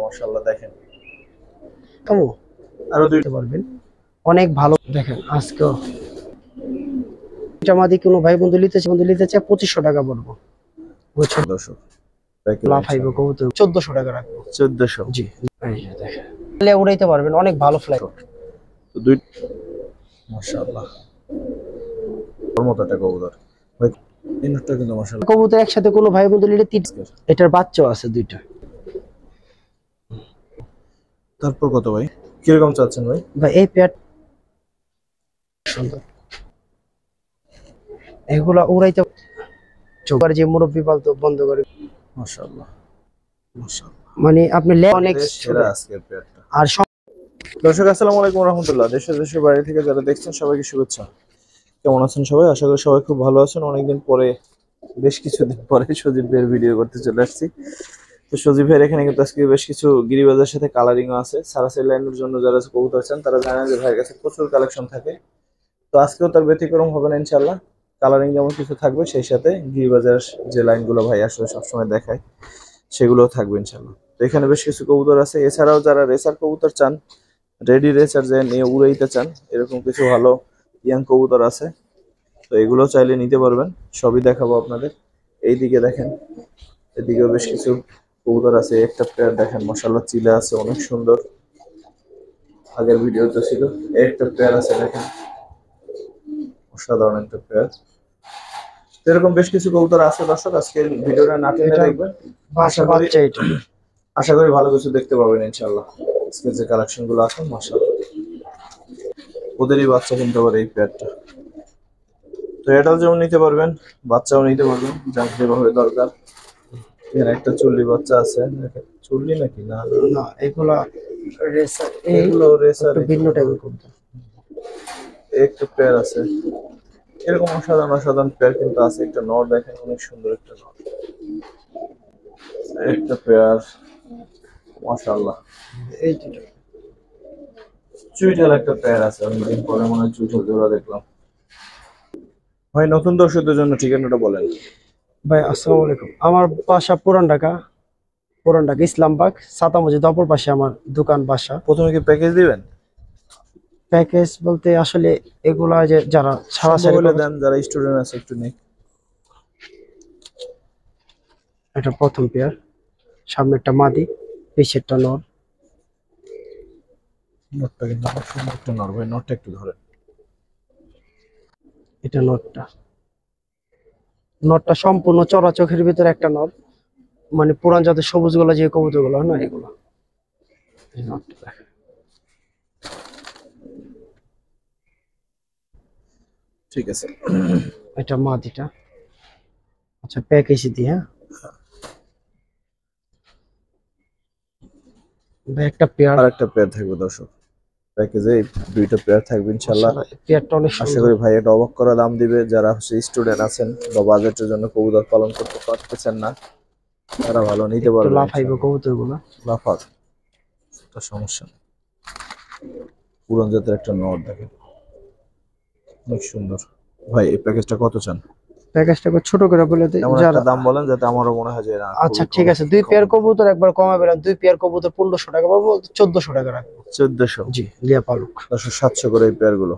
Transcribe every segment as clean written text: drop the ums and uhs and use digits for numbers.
মাশাআল্লাহ দেখেন কেমন আরো দুই পারবেন অনেক ভালো দেখেন আজকে এটা মাদি কোনো ভাই বন্ধু নিতে চায় 2500 টাকা বলবো বুঝছেন দর্শক প্যাকেজ লাফাইবো কবুতর 1400 টাকা রাখবো 1400 জি এই যে দেখেন তাহলে উড়াইতে পারবেন অনেক ভালো ফ্লাই তো দুই মাশাআল্লাহ ওর মতো একটা কবুতর ভাই তিনটা কিন্তু মাশাআল্লাহ কবুতর একসাথে কোনো ভাই বন্ধু নিলে এটার বাচ্চাও আছে দুইটা। তারপর কত ভাই কিরকম চাচ্ছেন ভাই? ভাই এই পেয়ার সুন্দর এগুলা উড়াইতে চোখার যে মুরব্বি পালতো বন্ধ করে মাশাআল্লাহ মাশাআল্লাহ মানে আপনি অনেক সেরা আজকের পেয়ারটা। আর দর্শক আসসালামু আলাইকুম ওয়া রাহমাতুল্লাহ। দেশের বাইরে থেকে যারা দেখছেন সবাইকে শুভেচ্ছা। কেমন আছেন সবাই? আশা করি সবাই খুব ভালো আছেন। অনেকদিন পরে বেশ কিছুদিন পরে সজীব ভাইয়ের ভিডিও করতে চলে আসছি। তো সজীব ভাইয়ের এখানে কিন্তু আজকে বেশ কিছু গিরিবাজের সাথে কালারিংও আছে। সারাসাই লাইনের জন্য যারা কবুতর চান তারা জানেন যে ভাইয়ের কাছে প্রচুর কালেকশন থাকে। তো আজকেও তার ব্যতিক্রম হবে না ইনশাল্লাহ। কালারিং যেমন কিছু থাকবে সেই সাথে গিরিবাজের যে লাইনগুলো ভাই আসলে সবসময় দেখায় সেগুলোও থাকবে ইনশাল্লাহ। তো এখানে বেশ কিছু কবুতর আছে। এছাড়াও যারা রেসার কবুতর চান, রেডি রেসার যে নিয়ে উড়াইতে চান, এরকম কিছু ভালো ইয়াং কবুতর আছে। তো এগুলো চাইলে নিতে পারবেন, সবই দেখাবো আপনাদের। এইদিকে দেখেন, এদিকেও বেশ কিছু কবুতর আছে। একটা পেয়ার দেখেন মাশাআল্লাহ চিলা আছে, অনেক সুন্দর। আগের ভিডিওতে ছিল। একটা পেয়ার আছে দেখেন, অসাধারণ একটা পেয়ার। এরকম বেশ কিছু কবুতর আছে দর্শক, আজকের ভিডিওটা না টেনে দেখবেন। আশা করি ভালো কিছু দেখতে পাবেন ইনশাআল্লাহ। আজকে যে কালেকশন গুলো আছে মাশাআল্লাহ, ওদেরই বাচ্চা কিনতে পারে এই পেয়ারটা। তো এটাও যেমন নিতে পারবেন, বাচ্চাও নিতে পারবেন, যার যেভাবে দরকার। এখানে একটা চুল্লি বাচ্চা আছে, চুল্লি নাকি না না এগুলা রেসার এগুলো রেসার ভিন্ন টাইপের কবুতর। একটা পেয়ার আছে এরকম অসাধারণ অসাধারণ পেয়ার কিন্তু আছে। একটা নর দেখেন, অনেক সুন্দর একটা নর। একটা পেয়ার মাশাআল্লাহ। এই দুটো চুইটাল একটা পেয়ার আছে, অনেকদিন পরে মনে হয় চুইটাল জোড়া দেখলাম। ভাই নতুন দর্শকদের জন্য ঠিকানাটা বলেন। ভাই আসসালামু আলাইকুম, আমার বাসা পুরান ঢাকা ইসলামবাগ 7 মসজিদ অপর পাশে আমার দোকান বাসা। প্রথমে কি প্যাকেজ দিবেন? প্যাকেজ বলতে আসলে এগুলা যে যারা সম্ভব হলে দেন, যারা স্টুডেন্ট আছে একটু নেই। এটা প্রথম পেয়ার, সামনে একটা মাদি, পিছেরটা নর। নটটা কিন্তু আমার সুন্দর একটা নর ভাই, নটটা একটু ধরেন। এটা নটটা সম্পূর্ণ চড়া চোখের ভিতরে একটা নর, মানে পুরান জাতের সবুজ গুলা যে কবুতর গুলো হয় না এগুলো। এই নটটা দেখেন। ঠিক আছে, এটা মাদিটা। আচ্ছা প্যাকেজ দিই, হ্যাঁ ভাই একটা পেয়ার। আর একটা পেয়ার থাকবে দর্শক প্যাকেজে, এই দুইটা পেয়ার থাকবে ইনশাআল্লাহ। পেয়ারটা অনেক আশা সুন্দর। করি ভাই এটা অবাক করা দাম দিবে। যারা স্টুডেন্ট আছেন বা বাজেটের জন্য কবুতর পালন করতে পারতেছেন না, তারা ভালো নিতে একটু পারবে। লাফাইবো কবুতর গুলো। লাফাত একটা সমস্যা নেই। পুরান জাতের একটা নট দেখেন, অনেক সুন্দর। ভাই এই প্যাকেজটা কত চান? প্যাকেজটা ছোট করে বলে দিই এমন যারা। একটা দাম বলেন যাতে আমারও মনে হয় যে না। আচ্ছা ঠিক আছে, দুই পেয়ার কবুতর একবার কমাবে না, দুই পেয়ার কবুতর 1500 টাকা পাবো, 1400 টাকা রাখবো। 1400 জি লিয়া পালুক। 700 করে এই পেয়ার গুলো,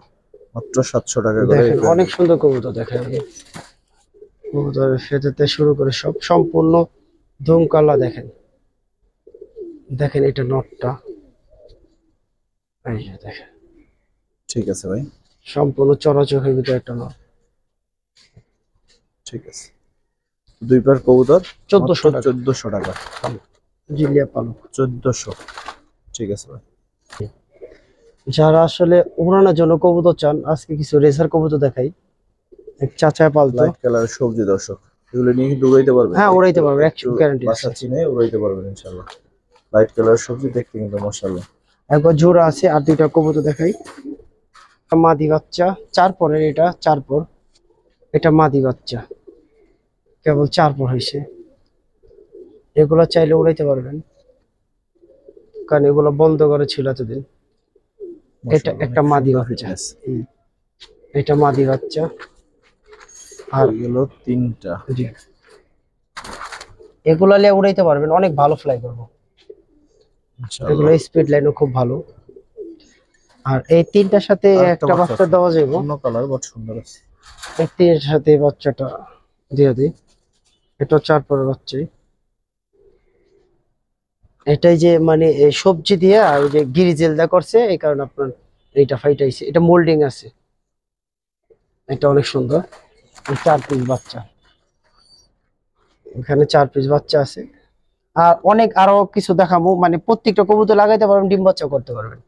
মাত্র 700 টাকা করে। দেখেন অনেক সুন্দর কবুতর দেখেন, কবুতরের ফেদাতে শুরু করে সব সম্পূর্ণ ধুমকালা। দেখেন দেখেন এটা নটটা, এই যে দেখেন ঠিক আছে ভাই, সম্পূর্ণ চড়া চোখের ভিতরে একটা নট। ঠিক আছে। দুই পেয়ার কবুতর 1400 টাকা। 1400 টাকা। জি লিয়া পালুক 1400, ঠিক আছে ভাই। যারা আসলে উড়ানোর জন্য কবুতর চান, আজকে কিছু রেসার কবুতর দেখাই। এক চাচা পালতো লাইট কালারের সবজি দর্শক, এগুলো নিয়ে কিন্তু উড়াইতে পারবেন। হ্যাঁ উড়াইতে পারবে, 100 গ্যারান্টি আছে। বাসা চিনে উড়াইতে পারবেন ইনশাআল্লাহ। লাইট কালারের সবজি দেখতে কিন্তু মাশাআল্লাহ। একবার জোড়া আছে, আর দুইটা কবুতর দেখাই। মাদি বাচ্চা 4 পরের, এটা 4 পর। এটা মাদি বাচ্চা কেবল 4 পর হয়েছে। এগুলো চাইলে উড়াইতে পারবেন, কারণ এগুলো বন্ধ করে ছিল এতদিন। এটা একটা মাদি বাচ্চা, এটা মাদি বাচ্চা। আর গেল তিনটা। জি এগুলা নিয়ে উড়াইতে পারবেন, অনেক ভালো ফ্লাই করবো। এগুলো স্পিড লাইনও খুব ভালো। আর এই তিনটার সাথে একটা বাচ্চা দেওয়া যাবে, অন্য কালার বাট সুন্দর আছে। এই তিনটার সাথে বাচ্চাটা দিয়ে দিই। এটা 4 পরের বাচ্চাই। এটাই যে মানে এই সবজি দিয়ে আর ওই যে গিরিজেলদা করছে, এই কারণে আপনার এইটা ফাইটাইছে। এটা মোল্ডিং আছে, এটা অনেক সুন্দর। 4 পিস বাচ্চা, এখানে 4 পিস বাচ্চা আছে। আর অনেক আরো কিছু দেখাবো, মানে প্রত্যেকটা কবুতর লাগাইতে পারবেন, ডিম বাচ্চা করতে পারবেন,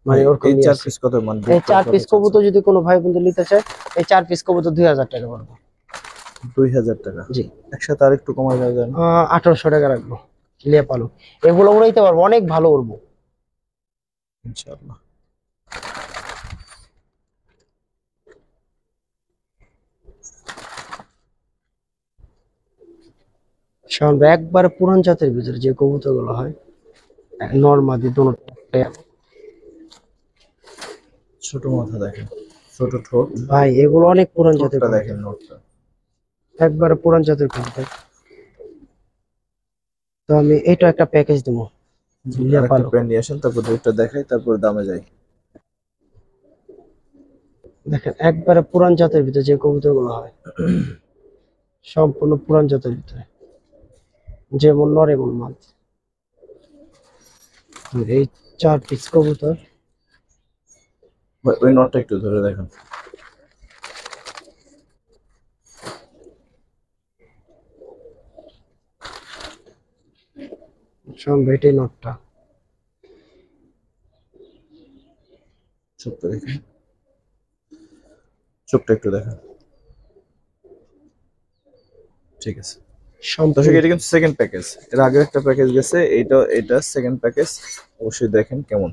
মানে ওরকম এই নিয়ে 4 আসি। পিস কত মানে এই 4 পিস কবুতর যদি কোনো ভাই বন্ধু নিতে চায়, এই 4 পিস কবুতর 2000 টাকা পড়বে। 2000 টাকা? জি। একসাথে আর একটু কমাই দেওয়া যায় না? 1800 টাকা রাখবো। লিয়ে পালো, এগুলো উড়াইতে পারবো, অনেক ভালো উড়বো ইনশাআল্লাহ। সাধারণত একবারে পুরান জাতের ভিতরে যে কবুতর গুলো হয়, নর্মাদি দুটো। ছোট মাথা দেখেন, ছোট ঠোঁট। ভাই এগুলো অনেক পুরান জাতের ঠোঁটটা কবুতর, দেখেন, নোটটা একবারে পুরান জাতের কবুতর। তো আমি এটা একটা প্যাকেজ দেবো। লিয়ে আরেকটা পালো, পেন নিয়ে আসেন, তারপর দুইটা দেখাই, তারপর দামে যাই। দেখেন একবারে পুরান জাতের ভিতরে যে কবুতর গুলো হয়, সম্পূর্ণ পুরান জাতের ভিতরে, যেমন নর এমন মাল। তো এই 4 পিস কবুতর। ওই নটটা একটু ধরে দেখেন। সব এটাই নটটা। চোখটা দেখেন, চোখটা একটু দেখেন। ঠিক আছে দর্শক, এটা কিন্তু সেকেন্ড প্যাকেজ। এর আগে একটা প্যাকেজ গেছে, এটা সেকেন্ড প্যাকেজ। অবশ্যই দেখেন কেমন।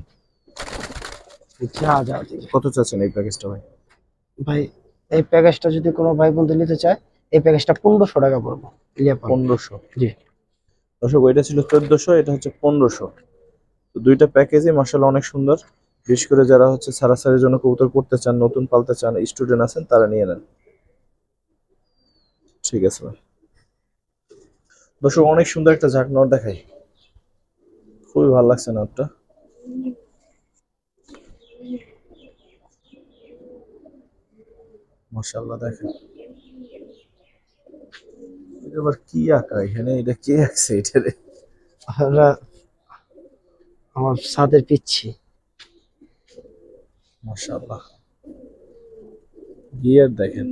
যা যা কত চাচ্ছেন এই প্যাকেজটা ভাই? ভাই এই প্যাকেজটা যদি কোনো ভাই বন্ধু নিতে চায়, এই প্যাকেজটা 1500 টাকা পড়বে। লিয়ে পালো। 1500? জি। দর্শক, ওইটা ছিল 1400, এটা হচ্ছে 1500। তো দুইটা প্যাকেজই মাশাআল্লাহ অনেক সুন্দর। বিশেষ করে যারা হচ্ছে সারাসারির জন্য কবুতর করতে চান, নতুন পালতে চান, স্টুডেন্ট আছেন, তারা নিয়ে নেন। ঠিক আছে ভাই। দর্শক, অনেক সুন্দর একটা ঝাঁক নট দেখাই, খুবই ভালো লাগছে নটটা। মাশাআল্লাহ দেখেন, এটা আবার কি আঁকা এখানে? এটা কে আঁকছে এটারে? আমার ছাদের পিচ্ছি। মাশাআল্লাহ, গিয়ার দেখেন।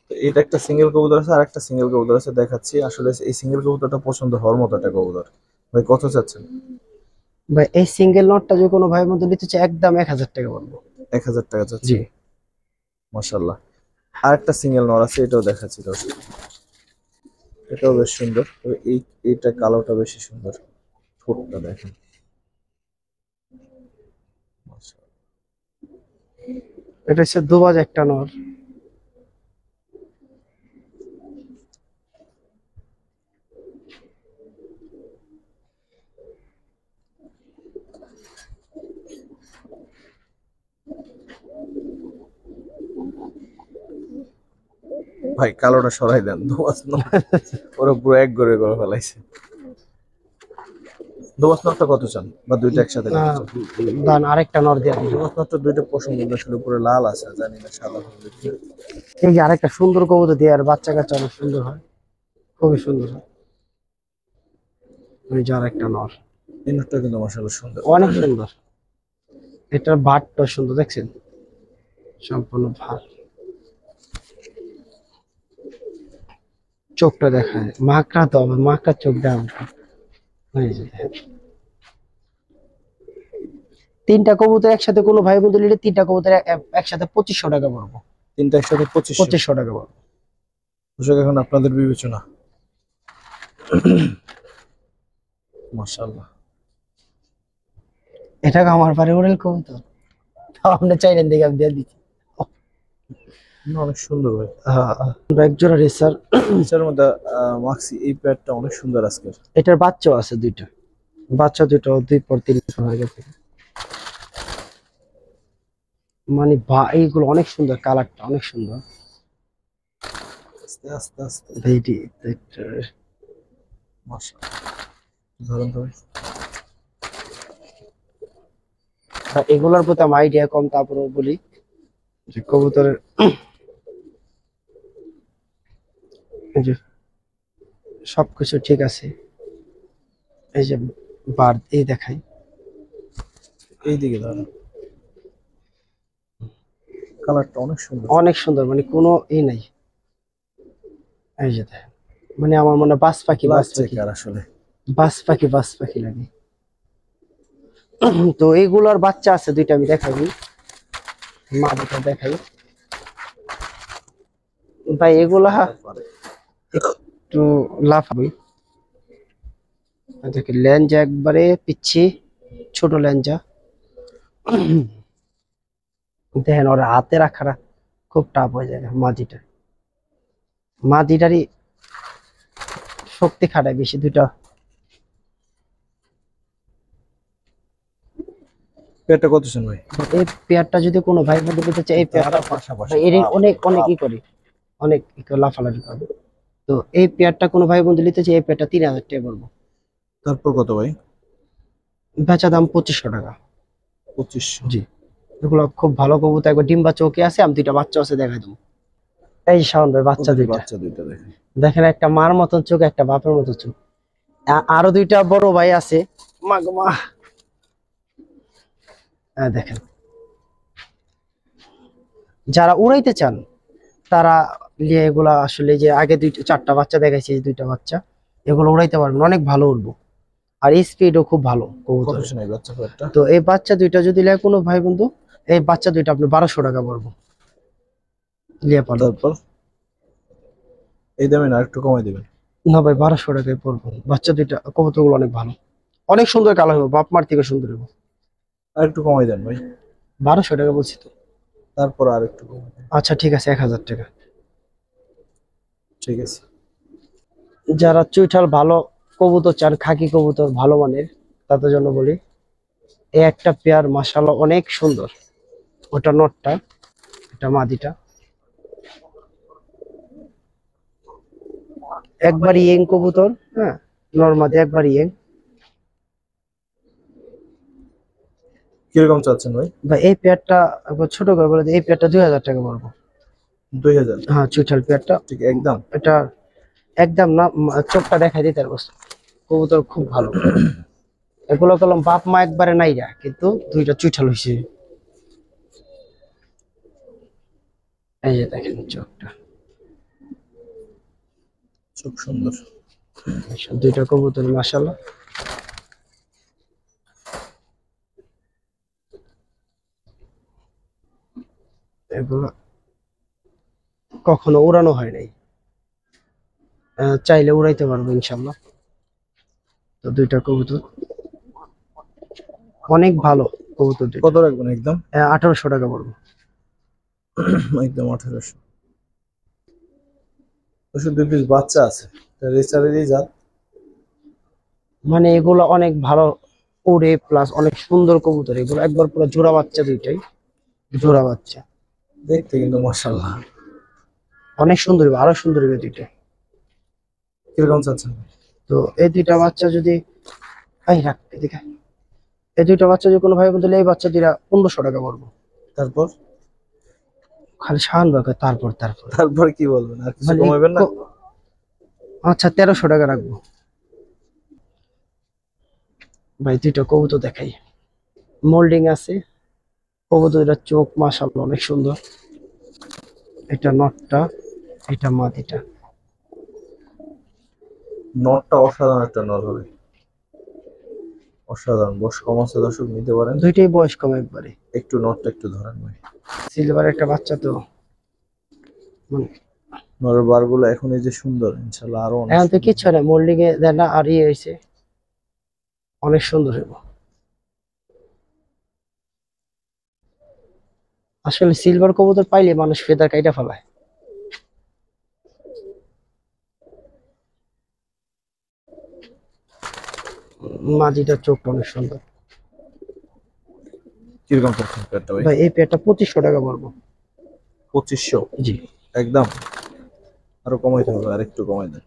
তো এটা একটা সিঙ্গেল কবুতর আছে, আর একটা সিঙ্গেল কবুতর আছে, দেখাচ্ছি। আসলে এই সিঙ্গেল কবুতরটা পছন্দ হওয়ার মতো একটা কবুতর। ভাই কত চাচ্ছেন? ভাই এই সিঙ্গেল নটটা যদি কোনো ভাই বন্ধু নিতে চায়, একদম 1000 টাকা পড়বে। 1000 টাকা জি। চাচ্ছেন? মাশাআল্লাহ। আর একটা সিঙ্গেল নর আছে, এটাও দেখাচ্ছি দর্শক। এটাও বেশ সুন্দর, তবে এইটা কালোটা বেশি সুন্দর। ঠোঁটটা দেখেন, মাশাআল্লাহ। এটা হচ্ছে দুবাজ একটা নর। ভাই কালোটা সরাই দেন, দোয়াস নর ওরা পুরো এক করে করে ফেলাইছে। দোয়াস নরটা কত চান, বা দুইটা একসাথে কত চান? দান আরেকটা নর দিয়ে দিই। দোয়াস নরটা দুইটা পছন্দ, আসলে পুরো লাল আছে, জানি না সাদা হবে কি। এই যে আরেকটা সুন্দর কবুতর দিয়ে, আর বাচ্চা কাচ্চা অনেক সুন্দর হয়, খুবই সুন্দর হয়। ওই যে আরেকটা নর, এই নরটা কিন্তু মাশাআল্লাহ সুন্দর, অনেক সুন্দর। এটার বাটটা সুন্দর, দেখছেন সম্পূর্ণ ভাট। চোখটা দেখায়, মাকড়া তো হবে, মাকড়ার চোখ দেওয়া। এই যে দেখেন। তিনটা কবুতর একসাথে কোনো ভাই বন্ধু নিলে, তিনটা কবুতর একসাথে 2500 টাকা পড়বো। তিনটা একসাথে 2500? 2500 টাকা পড়বো। দর্শক, এখন আপনাদের বিবেচনা। মাশাআল্লাহ, এটা আমার বাড়ি উড়েল কবুতর, তাও আপনি চাইলেন দেখে আমি দিয়ে দিচ্ছি। অনেক সুন্দর ভাই। এক জোড়া রেসার। এটার মধ্যে মাক্সি এই প্যাডটা অনেক সুন্দর আজকের। এটার বাচ্চাও আছে দুইটা, বাচ্চা দুটো 2 পর 3 হয়ে গেছে। মানে এইগুলো অনেক সুন্দর, কালারটা অনেক সুন্দর। আস্তে আস্তে আস্তে। এইটি মাশাআল্লাহ, ধরুন তো ভাই। আর এগুলোর প্রতি আমার আইডিয়া কম, তারপরে বলি যে কবুতরের এই যে সবকিছু ঠিক আছে। এই যে বার এই দেখাই, এইদিকে ধরুন, কালারটা অনেক সুন্দর। অনেক সুন্দর, মানে কোনো নাই। এই যে দেখেন, মানে আমার মনে হয় বাজ পাখি বাজ লাগছে পাখি কার আসলে। বাজ পাখি বাজ পাখি লাগে। তো এইগুলোর বাচ্চা আছে দুইটা, আমি দেখাই, মা দুটো দেখাই ভাই। এগুলা একটু লাফাবি, দেখি লেঞ্জা একবারে পিচ্ছি, ছোট লেঞ্জা। দেখেন ওর হাতে রাখাটা খুব টাফ হয়ে যায়। মাদিটারই শক্তি খাটায় বেশি দুইটা। পেটটা কত শুন ভাই? এই পেয়ারটা যদি কোনো ভাই বন্ধু পেতে চায়, এই পেয়ারটা পাশাপাশি এর অনেক অনেক ই করে, অনেক লাফালাফি করে। তো এই পেয়ারটা কোনো ভাই বন্ধু নিতে চায়, এই পেয়ারটা 3000 টাকা পড়বো। তারপর কত ভাই? বেচা দাম 2500 টাকা। 2500। জি, এগুলো খুব ভালো কবুতর, একবার ডিম বাচ্চা ওকে আছে, আমি দুইটা বাচ্চা আছে দেখাই দেবো। এই শাওন ভাই, বাচ্চা দুইটা বাচ্চা দুইটা দেখেন। দেখেন, একটা মার মতন চোখ, একটা বাপের মতো চোখ। আরো দুইটা বড় ভাই আছে, মা গো মা। দেখেন, যারা উড়াইতে চান তারা লিয়ে এগুলা, আসলে যে আগে চারটা বাচ্চা দেখাইছি, এই দুইটা বাচ্চা, এগুলো উড়াইতে পারবেন, অনেক ভালো উড়বো। আর স্পিডও খুব ভালো কত কবুতরের। শুন এই বাচ্চা পেটটা? তো এই বাচ্চা দুইটা যদি নেয় কোনো ভাই বন্ধু, এই বাচ্চা দুইটা আপনি 1200 টাকা পড়বো লিয়ে পারবেন। তারপর এই দামে না একটু কমাই দিবেন? না ভাই, 1200 টাকায় পড়বো। বাচ্চা দুইটা কবুতরগুলো অনেক ভালো, অনেক সুন্দর কালার হবে, বাপ মার থেকে সুন্দর হবে। আর একটু কমাই দেন ভাই। 1200 টাকা বলছি তো। তারপর আর একটু কমাই দেন। আচ্ছা ঠিক আছে, 1000 টাকা। ঠিক আছে। যারা চুইঠাল ভালো কবুতর চান, খাকি কবুতর ভালো মানের, তাদের জন্য বলি, এই একটা পেয়ার মাশাআল্লাহ অনেক সুন্দর। ওটা নটটা, এটা মাদিটা, একবার ইয়েং কবুতর। হ্যাঁ, নরমাদি একবার ইয়েং। কিরকম চাচ্ছেন ভাই? বা এই পেয়ারটা একবার ছোট করে বলে দিই, এই পেয়ারটা 2000 টাকা পড়বো। 2000? হ্যাঁ, চুইঠাল পেয়ারটা ঠিক একদম। এটা একদম না, চোখটা দেখাই দিতে পারবো, কবুতর খুব ভালো। এগুলো কলম বাপ মা একবারে নাইরা, কিন্তু দুইটা চুইঠাল হইছে। এই যে দেখেন চোখটা, খুব সুন্দর। দুইটা কবুতর মাশাআল্লাহ। এগুলো কখনো উড়ানো হয় নাই, চাইলে উড়াইতে পারবো ইনশাল্লাহ। তো দুইটা কবুতর অনেক ভালো কবুতর দুইটা। কত রাখবেন একদম? 1800 টাকা পড়বো। একদম 1800। তো দুই পিস বাচ্চা আছে, রেসারেরই জাত। মানে এগুলো অনেক ভালো উড়ে, প্লাস অনেক সুন্দর কবুতর। এগুলো একবার পুরো জোড়া বাচ্চা, দুইটাই জোড়া বাচ্চা। দেখতে কিন্তু মাশাআল্লাহ অনেক সুন্দর হবে, আরো সুন্দর হবে দুইটা। কিরকম চাচ্ছেন? তো এই দুইটা বাচ্চা যদি, এই রাখ এদিকে, এই দুইটা বাচ্চা যদি কোনো ভাই বন্ধু, এই বাচ্চা দুইটা 1500 টাকা পড়বো। তারপর? খালি শাহান বাকে, তারপর তারপর তারপর কি বলবেন? আর কিছু মানে কমাবেন না? আচ্ছা 1300 টাকা রাখবো ভাই। দুইটা কবুতর দেখাই, মোল্ডিং আছে কবুতরটার চোখ মাশাআল্লাহ অনেক সুন্দর। এটা নটটা, এটা মাদিটা। নটটা অসাধারণ একটা নর হবে, অসাধারণ। বয়স কম আছে, দর্শক নিতে পারেন। দুইটাই বয়স কম একবারে। একটু নটটা একটু ধরেন ভাই। সিলভার একটা বাচ্চা তো, মানে নরের বারগুলো এখন এই যে সুন্দর, ইনশাআল্লাহ আরো অনেক এখন তো সুন্দর। কিচ্ছু না, মোল্ডিং এ দেয় না, আর ইয়ে হয়েছে, অনেক সুন্দর হইব। আসলে সিলভার কবুতর পাইলে মানুষ ফেদার কাইটা ফেলায়। মাঝিটার চোখটা অনেক সুন্দর কিরকম চাচ্ছেন পেয়ারটা ভাই? ভাই। এই পেয়ারটা 2500 টাকা পড়বো। 2500? জি, একদম? আরো কমাইতে হবে, আর একটু কমাই দেন।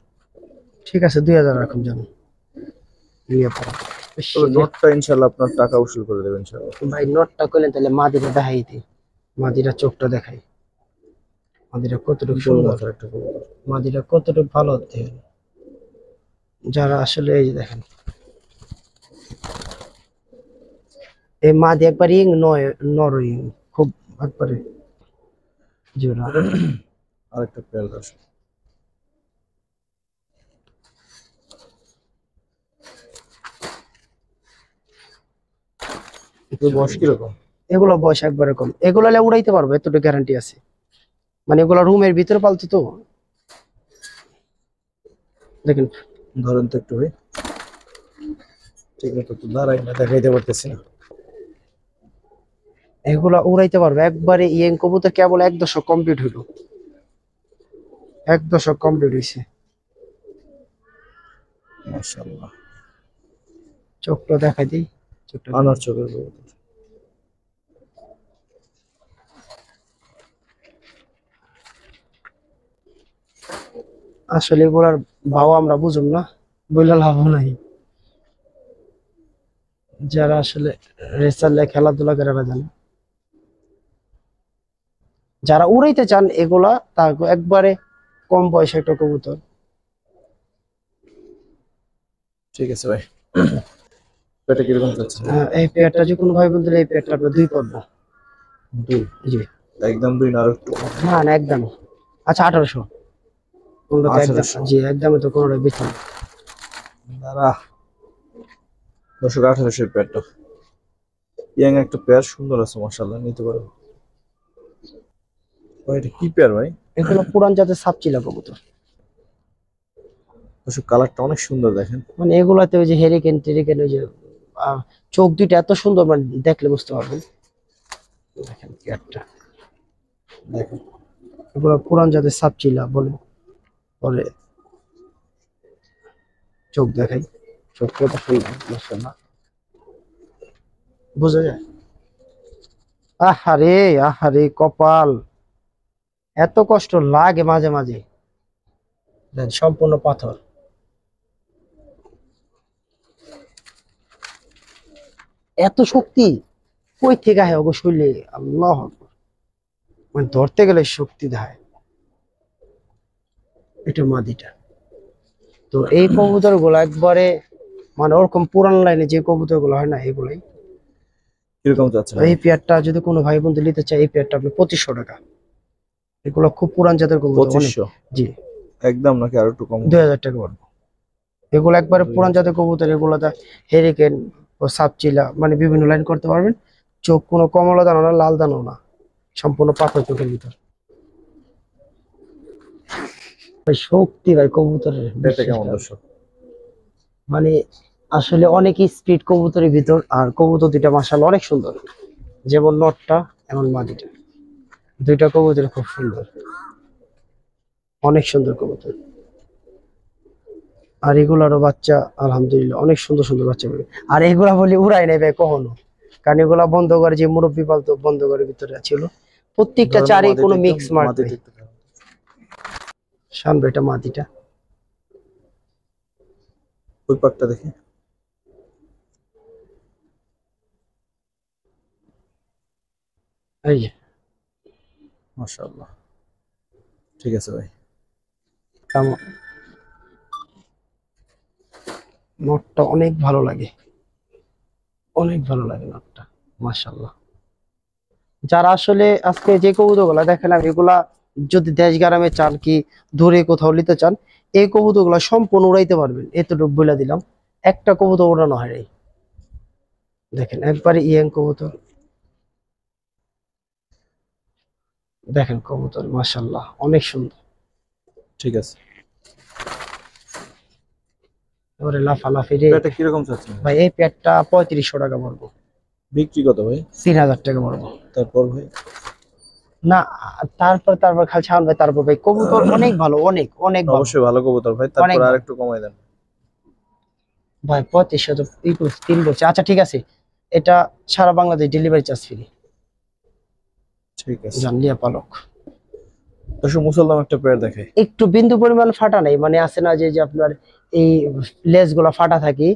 ঠিক আছে, 2000 রাখুন জানো। নিয়ে পড়ো। বেশ, তবে নোটটা ইনশাআল্লাহ আপনার টাকা উসুল করে দেবেন ইনশাআল্লাহ। ভাই নোটটা করলেন তাহলে মাদিটা দেখাই দিই, মাদিটা চোখটা দেখাই, মাদিটা কতটুকু গোল সুন্দর, মাথার একটা কবুতর। মাদিটা কতটুকু ভালো হতে হবে। যারা আসলে এই যে দেখেন এই মাদি একবার ইং নয়, নরইং খুব একবারে জোড়া। আরেকটা পেয়ার দর্শক। এগুলো বয়স কিরকম? এগুলো বয়স একবারে কম, এগুলো উড়াইতে পারবো এতটুকু গ্যারান্টি আছে, মানে এগুলো রুমের ভিতরে পালতো তো। দেখেন ধরেন তো একটু ভাই, ঠিক মতো তো দাঁড়াই না, দেখাইতে পারতেছি না। এগুলা উড়াইতে পারবে একবারে। ইয়েং কবুতর কেবল 1 দশক কমপ্লিট হইলো, 1 দশক কমপ্লিট হয়েছে। মাশাআল্লাহ, চোখটা দেখাই দিই, চোখটা আনার চোখের কবুতর। আসলে এগুলার ভাও আমরা বুঝুম না, বইলা লাভ নাই। যারা আসলে রেসার লাই খেলাধুলা করে এরা জানে। যারা উড়াইতে চান এগুলা তার একবারে কম বয়সে একটা কবুতর। ঠিক আছে ভাই, এটা কিরকম যাচ্ছে? এই পেয়ারটা যে কোনো ভাই বলতে এই পেয়ারটা আমরা 2 করবো। 2? জি একদম 2 না, আর একটু কম? না না একদম। আচ্ছা 1800, কোনটা তো একদম 1800? জি একদমই তো কোনটা বেশি না। দাঁড়া দর্শক, 1800 পেয়ারটা ইয়াং একটা পেয়ার, সুন্দর আছে মাশাআল্লাহ, নিতে পারো ভাই। এটা কি পেয়ার ভাই? এগুলো পুরান জাতের সাপচিলা কবুতর, দর্শক কালারটা অনেক সুন্দর দেখেন। মানে এগুলাতে ওই যে হেরিকেন টেরিকেন ওই যে চোখ দুইটা এত সুন্দর, মানে দেখলে বুঝতে পারবেন। দেখেন পেয়ারটা, দেখেন এগুলো পুরান জাতের সাপচিলা বলে। পরে চোখ দেখাই, চোখ কত সুন্দর মাশাআল্লাহ, বোঝা যায়। আহারে আহারে কপাল, এত কষ্ট লাগে মাঝে মাঝে। দেন সম্পূর্ণ পাথর, এত শক্তি কই থেকে আহে ওগো শরীরে, আল্লাহ আকবার। মানে ধরতে গেলে শক্তি দেয়। এটা মাদিটা। তো এই কবুতর গুলো একবারে মানে ওরকম পুরান লাইনে যে কবুতর গুলো হয় না এগুলাই। কিরকম যাচ্ছে এই পেয়ারটা যদি কোনো ভাই বন্ধু নিতে চায়, এই পেয়ারটা আপনি 2500 টাকা। এগুলো খুব পুরান জাতের কবুতর, অনেক। 2500 জি একদম, নাকি আর একটু কম? 2000 টাকা পড়বে। এগুলো একবারে পুরান জাতের কবুতর, এগুলোতে হেরিকেন ও সাপচিলা মানে বিভিন্ন লাইন করতে পারবেন। চোখ কোনো কমলা দানো না, লাল দানো না, সম্পূর্ণ পাথর চোখের ভিতর। ভাই শক্তি ভাই কবুতরের, এটা কেমন দর্শক? মানে আসলে অনেক স্পিড কবুতরের ভিতর। আর কবুতর দুইটা মাশাআল্লাহ অনেক সুন্দর, যেমন নটটা এমন মাদিটা, দুইটা কবুতর খুব সুন্দর, অনেক সুন্দর কবুতর। আর এগুলারও বাচ্চা আলহামদুলিল্লাহ অনেক সুন্দর সুন্দর বাচ্চা পাবে। আর এগুলা বলি উড়াই নাই ভাই কখনো, কারণ এগুলা বন্ধ করে যে মুরব্বী পালতো বন্ধ করে ভিতরে ছিল। প্রত্যেকটা ধরেন চারে মাদিটা কোনো একদম, মিক্স মার্ক মাদিটা নেই। একটু দেখান। শান ভাই এটা মাদিটা, ওই পাটটা দেখি। এই যে মাশাআল্লাহ, ঠিক আছে ভাই। কেমন নটটা অনেক ভালো লাগে, অনেক ভালো লাগে নটটা মাশাআল্লাহ। যারা আসলে আজকে যে কবুতর গুলা দেখেন এগুলা যদি দেশ গ্রামে চান কি দূরে কোথাও নিতে চান, এই কবুতর গুলা সম্পূর্ণ উড়াইতে পারবেন, এতটুকু বলে দিলাম। একটা কবুতর উড়ানো হয় নাই। দেখেন একবারে ইয়েং কবুতর, দেখেন কবুতর মাশাআল্লাহ অনেক সুন্দর। ঠিক আছে, এবারে লাফালাফি রে। এটা কিরকম চাচ্ছেন ভাই এই পেটটা 3500 টাকা পড়বো। বিক্রি কত ভাই? 3000 টাকা পড়বো। তারপর ভাই? না তারপর খালি ছাড়ুন ভাই, তারপর ভাই কবুতর অনেক ভালো, অনেক অনেক ভালো। অবশ্যই ভালো কবুতর ভাই, অনেক তারপর আর ভালো। একটু কমাই দেন ভাই 3500 তো একটু 3 বলছে। আচ্ছা ঠিক আছে, এটা সারা বাংলাদেশ ডেলিভারি চার্জ ফ্রি। ঠিক আছে জানলিয়া পালক দর্শক, মুসলমান একটা পেয়ার দেখাই। একটু বিন্দু পরিমাণ ফাটা নাই, মানে আছে না যে যে আপনার এই লেজ গুলা ফাটা থাকে,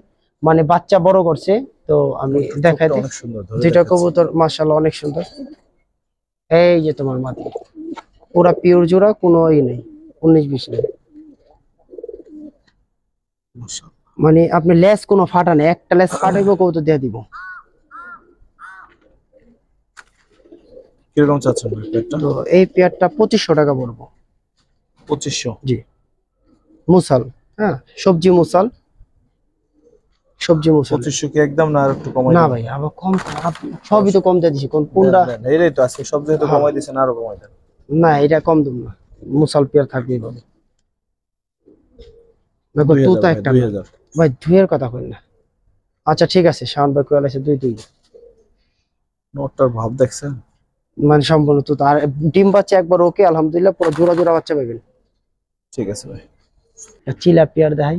মানে বাচ্চা বড় করছে। তো আমি দেখাই চোখটা দিই। অনেক সুন্দর, ধরে দুইটা দেখাচ্ছি। কবুতর মাশাআল্লাহ অনেক সুন্দর। এই যে তোমার মাদি, পুরা পিওর জোড়া, কোনো ই নেই, 19-20 নেই। মাশাআল্লাহ। মানে আপনি লেস কোনো ফাটা নেই, একটা লেস ফাটাইবো কবুতর দিয়ে দিব। কিরকম চাচ্ছেন ভাই পেয়ারটা? তো এই পেয়ারটা 2500 টাকা পড়বো। 2500? জি, মুসাল, হ্যাঁ সবজি মুসাল, সবজি মুসাল। 2500 কি একদম, না আর একটু কমাই না দিবেন? ভাই আবার কম, সবই তো কম দিয়ে দিছি, কোনটা? দেন, এইটাই তো আজকে সব যেহেতু হ্যাঁ। কমাই দিয়েছেন, আরো কমাই দেন। না এটা কম দেব না, মুসাল পেয়ার থাকবে ভাবে। দেখো 2000 তুতা ভাই, একটা না 2000। ভাই, দুইয়ের কথা কই না। আচ্ছা ঠিক আছে, শাওন ভাই কইলা আছে 2-2, নোটটার ভাব দেখছেন? মানে সম্পূর্ণ তুতা। আর ডিম বাচ্চা একবার ওকে, আলহামদুলিল্লাহ পুরো জোড়া জোড়া বাচ্চা পাবেন। ঠিক আছে ভাই। চিলা পেয়ার দেখাই।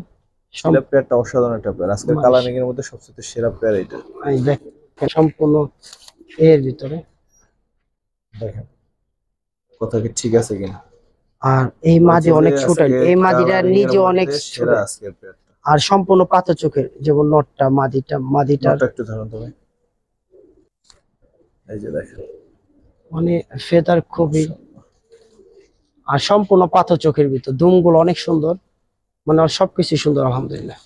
শিলা পেয়ারটা অসাধারণ একটা পেয়ার, আজকের মাস- কালারিং এর মধ্যে সবচেয়ে সেরা পেয়ার এটা। এই দেখ, সম্পূর্ণ এর ভিতরে। দেখেন কথা কি ঠিক আছে কিনা। আর এই মাদি অনেক ছোট, আজকে এই মাদিটা coloring এর নিজে অনেক মধ্যে ছোট। সেরা আজকের পেয়ারটা। আর সম্পূর্ণ পাতা চোখের, যেমন নটটা, মাদিটার নোটটা একটু ধরুন তো ভাই। এই যে দেখেন, মানে ফেদার খুবই, আর সম্পূর্ণ পাথর চোখের ভিতর, দুমগুলো অনেক সুন্দর, মানে ওর সবকিছু সুন্দর আলহামদুলিল্লাহ।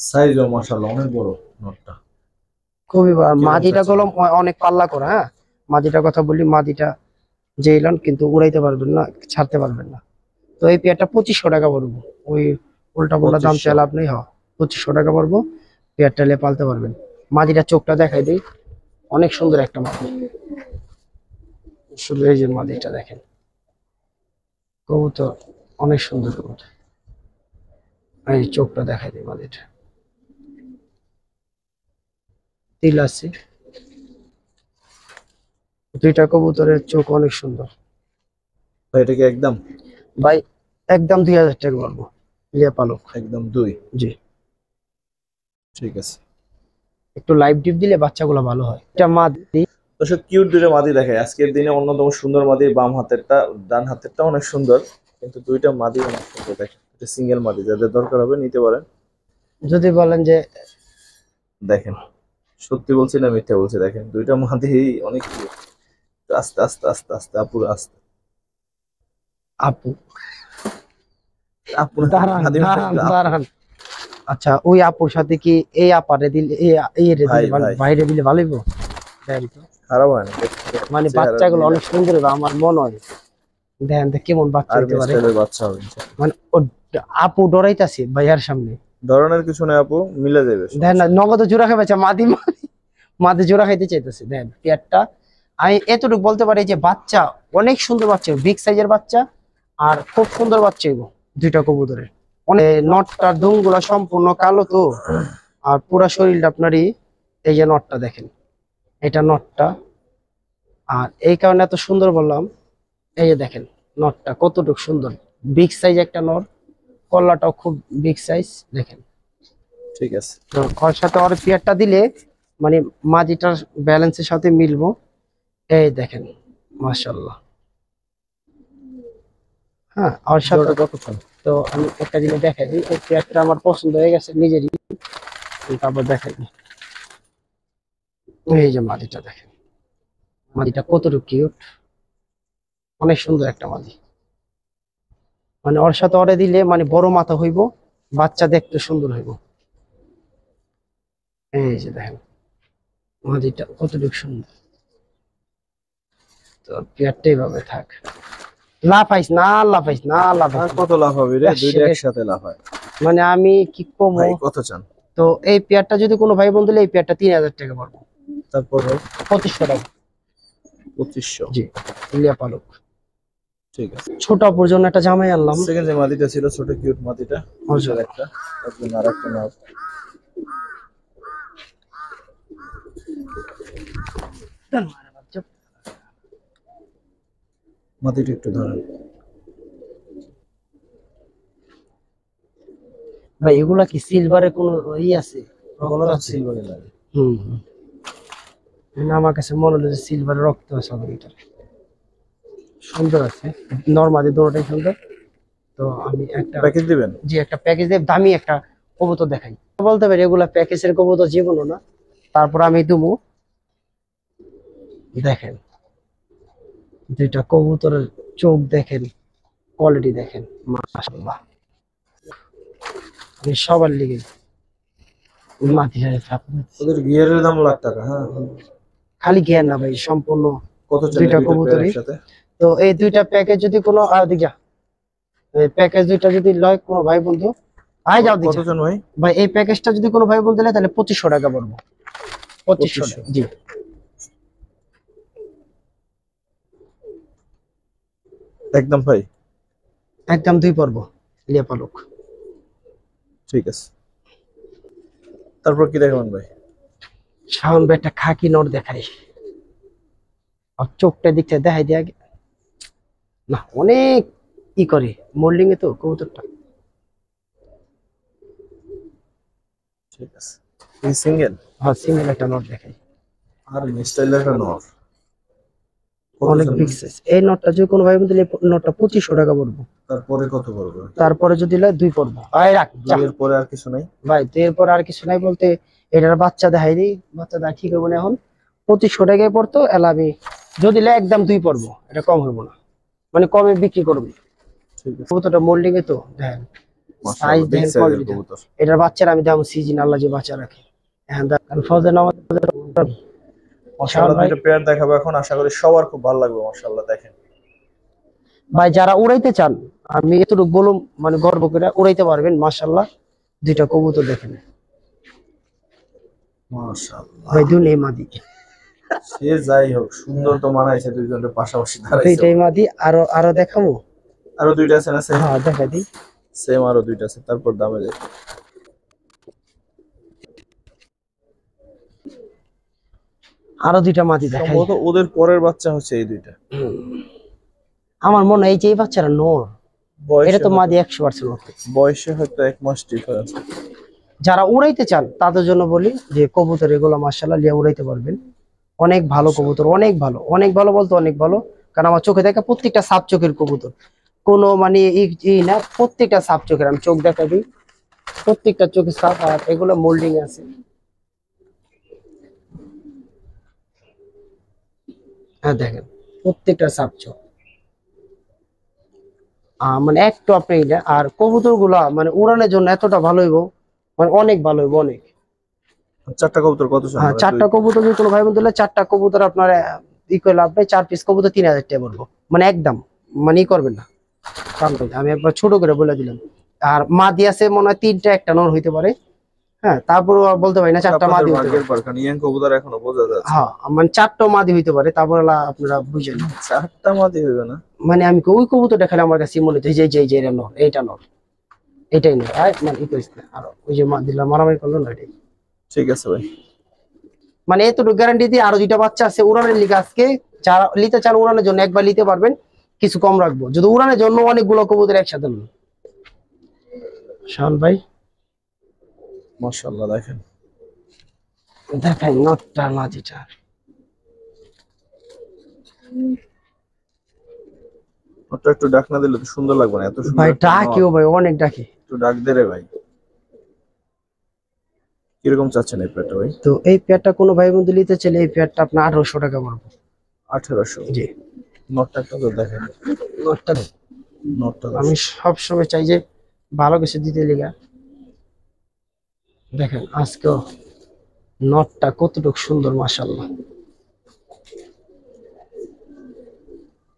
সাইজও মাশাআল্লাহ অনেক বড় নোটটা। খুবই ভালো। কিরকম মাদিটা চাচ্ছেন? কলম অনেক পাল্লা করা, হ্যাঁ মাদিটার কথা বলি, মাদিটা যে এলান কিন্তু উড়াইতে পারবেন না, ছাড়তে পারবেন না। তো এই পেয়ারটা 2500 টাকা পড়বো। ওই উল্টা পাল্টা দাম 2500? চাইলে আপনি, হ্যাঁ 2500 টাকা পড়বো। পেয়ারটা নিয়ে পালতে পারবেন। মাদিটার চোখটা দেখাই দিই, অনেক সুন্দর একটা মাদি। শুধু এই যে মাদিটা দেখেন, কবুতর অনেক সুন্দর কবুতর। এই চোখটা দেখাই দিই মাদিটা, তিল আছে। দুইটা কবুতরের চোখ অনেক সুন্দর। ভাই এটা কি একদম? ভাই একদম 2000 টাকা পড়বো, লিয়া পালক। একদম 2? জি, ঠিক আছে। একটু লাইভ ডিপ দিলে বাচ্চাগুলো ভালো হয়। এটা মাদি। দর্শক কিউট দুটো মাদি দেখায় আজকের দিনে, অন্যতম সুন্দর মাদি বাম হাতেরটা, ডান হাতেরটা অনেক সুন্দর, কিন্তু দুইটা মাদি অনেক সুন্দর দেখেন। এটা সিঙ্গেল মাদি, যাদের দরকার হবে নিতে পারেন। যদি বলেন যে দেখেন, সত্যি বলছি না মিথ্যা বলছি, দেখেন দুইটা মাদি অনেক cute। আস্তে আস্তে আস্তে আস্তে আপুর আস্তে, আপু, আপুর দাঁড়ান মাদি মানে দাঁড়ান একটু আপু। দাঁড়ান। আচ্ছা ওই আপুর সাথে কি এই আপারে দিলে, এই রে ভাই দিলে ভাই বাইরে দিলে ভালো হইবো? দেন তো। খারাপ হয় না, মানে চেহারা বাচ্চাগুলো মিল অনেক সুন্দর হবে আমার মনে হয়। দেখেন তো কেমন বাচ্চা হইতে আর্মি পারে। স্টাইলের বাচ্চা হবে ইনশাআল্লাহ। মানে ও আপু ডরাইতাছে ভাইয়ার সামনে। ধরনের কিছু নেই আপু, মিলে যাবে। দেখেন না, নগদ জোড়া খাইছে মাদি মাদি, মাদি জোড়া খাইতে চাইতেছে। দেখেন পেয়ারটা, আমি এতটুকু বলতে পারি যে বাচ্চা অনেক সুন্দর বাচ্চা, বিগ সাইজের বাচ্চা, আর খুব সুন্দর বাচ্চা এগো দুইটা কবুতরের। অনেক নটটার দুম গুলা সম্পূর্ণ কালো তো, আর পুরা শরীরটা আপনারই। এই যে নটটা দেখেন, এটা নটটা, আর এই কারণে এত সুন্দর বললাম। এই যে দেখেন নটটা কতটুকু সুন্দর, বিগ সাইজ একটা নট, কল্লাটাও খুব বিগ সাইজ দেখেন। ঠিক আছে। তো ওর সাথে ওর পেয়ারটা দিলে মানে মাদিটার ব্যালেন্সের সাথে মিলবো। এই দেখেন মাশাআল্লাহ, হ্যাঁ ওর সাথে। জোড়াটা কত চান? তো আমি একটা জিনিস দেখাই দিই, এই পেয়ারটা আমার পছন্দ হয়ে গেছে নিজেরই, তারপর দেখাই দিই। এই যে মাদিটা দেখেন, মাদিটা কতটুকু কিউট, অনেক সুন্দর একটা মাদি। মানে ওর সাথে ওরে দিলে মানে বড় মাথা হইব, বাচ্চা দেখতে সুন্দর হইব। এই যে দেখেন মাদিটা কতটুকু সুন্দর। তো পেয়ারটা এইভাবে থাক, লাফাইস না, লাফাইস না, আর লাফাইস না। কত লাভ হবে রে, দুইটা একসাথে লাভ হয়। মানে আমি কি কমো। ভাই কত চান? তো এই পেয়ারটা যদি কোনো ভাই বন্ধু এই পেয়ারটা 3000 টাকা পড়বো। তারপর ভাই 2500 টাকা। 2500? জি, ইলিয়া পালক। ঠিক আছে। ছোট আপুর জন্য একটা জামাই আনলাম। সেকেন্ড যে মাদিটা ছিল ছোট কিউট মাদিটা, আচ্ছা। ওটার একটা, তার জন্য আর একটা নাও। মাদিটা একটু ধরেন ভাই এগুলা কি সিলভারের কোনো ই আছে? গলাটা সিলভারে লাগে। হুম হুম। না, আমার কাছে মনে হলো যে সিলভারের রক্ত আছে ওদের ভিতরে। সুন্দর আছে, নরমালি দুটোটাই সুন্দর। তো আমি একটা প্যাকেজ দিবেন? যে একটা প্যাকেজ দিয়ে দামি একটা কবুতর দেখাই, বলতে পারি এগুলা প্যাকেজের কবুতর জীবনও না। তারপর আমি দুমু, দেখেন দুইটা কবুতরের চোখ দেখেন, কোয়ালিটি দেখেন, মাশাআল্লাহ। আমি সবার লিগে মাটি হারে ওদের গিয়ারের দাম লাখ টাকা। হ্যাঁ, খালি জ্ঞান না ভাই, সম্পূর্ণ কত দুইটা কবুতরই। সাথে? তো এই দুইটা প্যাকেজ যদি কোনো দিকে এই প্যাকেজ দুইটা যদি লয় কোনো ভাই বন্ধু, আয় যাও দিকে কতজন ভাই? ভাই এই প্যাকেজটা যদি কোনো ভাই বন্ধু নেয় তাহলে 2500 টাকা পড়বো। 2500 টাকা, জি একদম ভাই, একদম দুই পড়বো লিয়া পালক। ঠিক আছে। তারপর কি দেখাবেন ভাই? শাওন ভাই একটা খাকি নর দেখাই, আর চোখটা দিকটা দেখাই দিয়ে আগে না, অনেক ই করে মোল্ডিং এ তো কবুতরটা। ঠিক আছে। এই সিঙ্গেল হ্যাঁ সিঙ্গেল একটা নট দেখাই, আর স্টাইলের একটা নর। অনেক বিগ সাইজ। এই নটটা যদি কোনো ভাই বন্ধু নেয়, নটটা 2500 টাকা পড়বো। তারপরে কত পড়বে? তারপরে যদি লয় দুই পড়বো। আয় রাখ যা। এর পরে আর কিছু নাই ভাই তো এরপর আর কিছু নাই বলতে, এটার বাচ্চা দেখাই দিই, বাচ্চা দেখা ঠিক হবে না এখন। 2500 টাকায় পড়তো, এলা আমি যদি লে একদম দুই পড়বো, এটা কম হইব না, মানে কমে বিক্রি করবো। ঠিক আছে। কবুতরটা মোল্ডিং এ তো দেখেন সাইজ মাশাআল্লাহ, বিগ দেখেন, সাইজের কোয়ালিটি দেখেন। কবুতর। এটার বাচ্চারা আমি দেখো সিজন আল্লাহ যে বাচ্চা রাখে। হ্যাঁ দেখেন ফজল নামাজ মাশাআল্লাহ, ভাই। দুটো পেয়ার দেখাবো এখন, আশা করি সবার খুব ভালো লাগবে। মাশাআল্লাহ দেখেন, ভাই যারা উড়াইতে চান আমি এতটুকু বলুম, মানে গর্ব করে উড়াইতে পারবেন। মাশাআল্লাহ দুইটা কবুতর দেখেন মাশাআল্লাহ। ভাই, দুই মাদি, সে যাই হোক সুন্দর তো মানাইছে, দুইজনের পাশাপাশি দাঁড়াইছে। দুইটাই মাদি। আরো আরো দেখাবো, আরো দুইটা আছে না? সেম হ্যাঁ দেখা দিই। সেম আরো দুইটা আছে, তারপর দামে যাই। আরো দুইটা মাদি দেখাই। সম্ভবত ওদের পরের বাচ্চা হচ্ছে এই দুইটা। আমার মনে হয় এই যে এই বাচ্চারা নর, বয়সে এটা তো হয়তো- মাদি 100%। বয়সে হয়তো 1 মাস ডিফারেন্স। যারা উড়াইতে চান তাদের জন্য বলি যে কবুতর এগুলো মাশাআল্লাহ লিয়া উড়াইতে পারবেন। অনেক ভালো কবুতর, অনেক ভালো, অনেক ভালো বলতে অনেক ভালো। কারণ আমার চোখে দেখা প্রত্যেকটা সাপ চোখের কবুতর, কোনো মানে ই না, প্রত্যেকটা সাপ চোখের। আমি চোখ দেখা দিই, প্রত্যেকটা চোখে সাপ, আর এগুলো মোল্ডিং আছে। হ্যাঁ দেখেন প্রত্যেকটা সাপ চোখ, মানে একটু আপনি এটা। আর কবুতর গুলা মানে উড়ানোর জন্য এতটা ভালো হইব, মানে অনেক ভালো হইব অনেক। চারটা কবুতর কত চান? হ্যাঁ চারটা কবুতর যদি কোনো ভাই বন্ধু হলে, চারটা কবুতর আপনার ই করে লাভ নাই। 4 পিস কবুতর 3000 টাকা বলবো, মানে একদম, মানে ই করবেন না। আমি একবার ছোট করে বলে দিলাম। আর মাদি আছে মনে হয় 3টা, একটা নর হইতে পারে। হ্যাঁ তারপরে বলতে পারি না, 4টা মাদি হইতে পারে। পার্কার ইয়াং কবুতর এখনো বোঝা যাচ্ছে। হ্যাঁ মানে 4টা মাদি হইতে পারে, তারপর আপনারা বুঝেন। চারটা মাদি হইবে না? মানে আমি ওই কবুতরটা খেলে আমার কাছে মনে হচ্ছে যে এটা নর, এইটা নর, এইটাই নর। আর মানে ই করিস না, আর ওই যে দিলাম মারামারি করলো না, এটাই। ঠিক আছে ভাই। মানে এতটুকু গ্যারান্টি দিয়ে আরো দুইটা বাচ্চা আছে উড়ানের লিগে। আজকে যারা নিতে চান উড়ানের জন্য একবার নিতে পারবেন, কিছু কম রাখবো যদি উড়ানের জন্য অনেকগুলো কবুতর একসাথে নেন। শাওন ভাই মাশাআল্লাহ দেখেন, দেখাই নটটা মাঝিটা। ওটা একটু ডাক না দিলে তো সুন্দর লাগবে না। এত সুন্দর ভাই একটা ডাকিও নর। ভাই, অনেক ডাকি। একটু ডাক দে রে ভাই। কিরকম চাচ্ছেন এই পেয়ারটা ভাই? তো এই পেয়ারটা কোনো ভাই বন্ধু নিতে চাইলে এই পেয়ারটা আপনার 1800 টাকা পড়বে। 1800? জি নটটা একটু তো দেখেন, নটটা নটটা আমি সবসময় চাই যে ভালো কিছু দিতে লিগা। দেখেন আজকেও নটটা কতটুকু সুন্দর, মাশাআল্লাহ।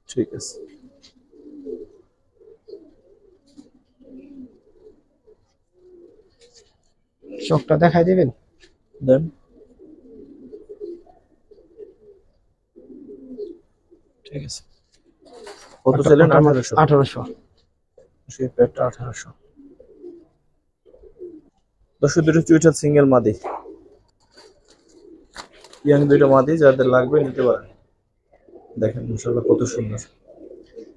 ঠিক আছে। চোখটা দেখাই দিবেন। দেন। ঠিক আছে। কত ছিলেন? 1800? 1800। সেই পেয়ারটা 1800। দর্শক দুটো চুইটার সিঙ্গেল মাদি, ইয়াং দুইটা মাদি, যাদের লাগবে নিতে পারেন। দেখেন মাশাআল্লাহ কত সুন্দর,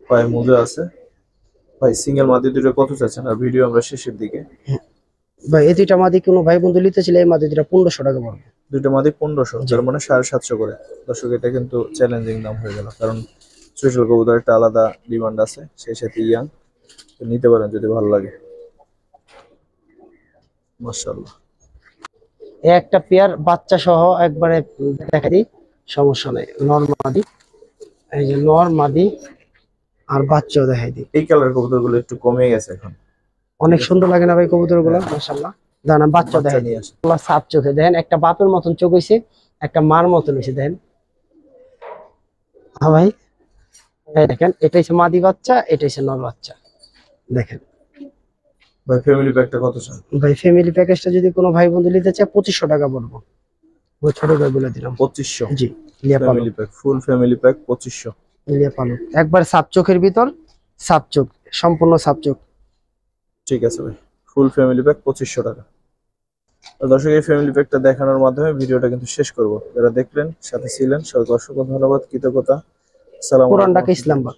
পায়ে মোজা আছে। ভাই সিঙ্গেল মাদি দুটো কত চাচ্ছেন? আর ভিডিও আমরা শেষের দিকে। ভাই এই দুইটা মাদি কোনো ভাই বন্ধু নিতে চাইলে এই মাদি দুটা 1500 টাকা পড়বে। দুটো মাদি 1500, তার মানে 750 করে। দর্শক এটা কিন্তু চ্যালেঞ্জিং দাম হয়ে গেল, কারণ চুইটাল কবুতর একটা আলাদা ডিমান্ড আছে, সেই সাথে ইয়াং। তো নিতে পারেন যদি ভালো লাগে। মাশাআল্লাহ। একটা পেয়ার বাচ্চা সহ একবারে দেখা দিই, সমস্যা নাই। নর মাদি, এই যে নর মাদি আর বাচ্চাও দেখাই দিই। এই কালার কবুতরগুলো একটু কমে গেছে এখন। অনেক সুন্দর লাগে না ভাই কবুতরগুলো? মাশাআল্লাহ। দাঁড়ান বাচ্চা বাচ্চা দেখাই নিয়ে দিই। আসে। আল্লাহ সাপ চোখে দেখেন, একটা বাপের মতন চোখ হইছে, একটা মার মতন হইছে দেখেন। হ্যাঁ ভাই, এই দেখেন, এটা হচ্ছে মাদি বাচ্চা, এটা হচ্ছে নর বাচ্চা। দেখেন ভাই ফ্যামিলি প্যাকটা কত চান? ভাই, ফ্যামিলি প্যাকেজটা যদি কোনো ভাই বন্ধু নিতে চায় 2500 টাকা পড়বো। ওই ছোট ভাই বলে দিলাম। 2500? জি, লিয়া পালক। Family pack, full family pack 2500। লিয়া পালক একবার সাপ চোখের ভিতর, সাপ চোখ, সম্পূর্ণ সাপ চোখ। ঠিক আছে ভাই, ফুল ফ্যামিলি প্যাক 2500 টাকা। তো দর্শক, এই ফ্যামিলি প্যাকটা দেখানোর মাধ্যমে ভিডিওটা কিন্তু শেষ করব। যারা দেখলেন, সাথে ছিলেন, সবাইকে অসংখ্য ধন্যবাদ, কৃতজ্ঞতা। আসসালামু পুরান ঢাকা আলাইকুম। ইসলামবাগ।